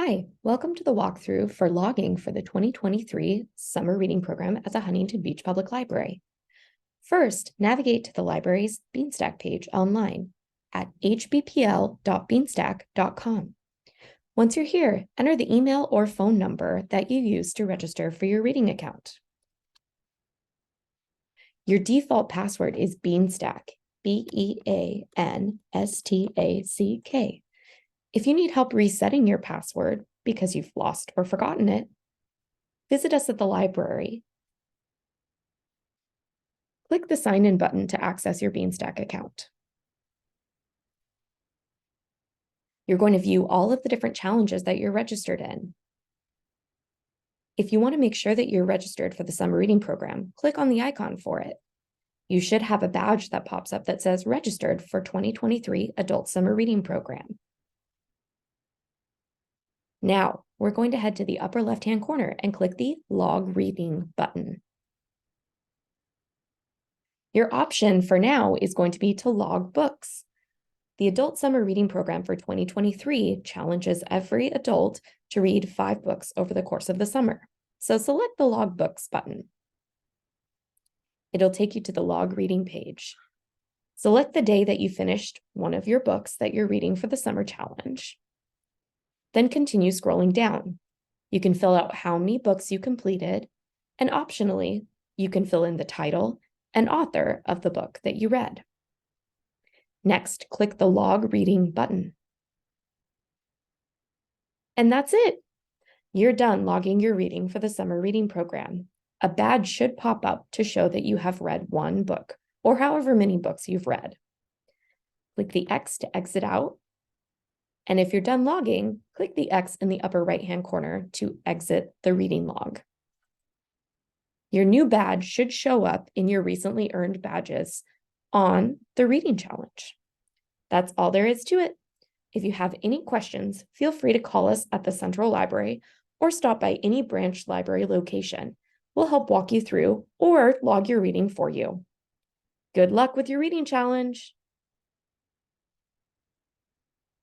Hi, welcome to the walkthrough for logging for the 2023 Summer Reading Program at the Huntington Beach Public Library. First, navigate to the library's Beanstack page online at hbpl.beanstack.com. Once you're here, enter the email or phone number that you used to register for your reading account. Your default password is Beanstack, Beanstack. If you need help resetting your password because you've lost or forgotten it, visit us at the library. Click the Sign In button to access your Beanstack account. You're going to view all of the different challenges that you're registered in. If you want to make sure that you're registered for the summer reading program, click on the icon for it. You should have a badge that pops up that says Registered for 2023 Adult Summer Reading Program. Now, we're going to head to the upper left-hand corner and click the Log Reading button. Your option for now is going to be to log books. The Adult Summer Reading Program for 2023 challenges every adult to read 5 books over the course of the summer. So select the Log Books button. It'll take you to the Log Reading page. Select the day that you finished one of your books that you're reading for the summer challenge. Then continue scrolling down. You can fill out how many books you completed, and optionally, you can fill in the title and author of the book that you read. Next, click the Log Reading button. And that's it. You're done logging your reading for the summer reading program. A badge should pop up to show that you have read 1 book, or however many books you've read. Click the X to exit out. And if you're done logging, click the X in the upper right-hand corner to exit the reading log. Your new badge should show up in your recently earned badges on the reading challenge. That's all there is to it. If you have any questions, feel free to call us at the Central Library or stop by any branch library location. We'll help walk you through or log your reading for you. Good luck with your reading challenge.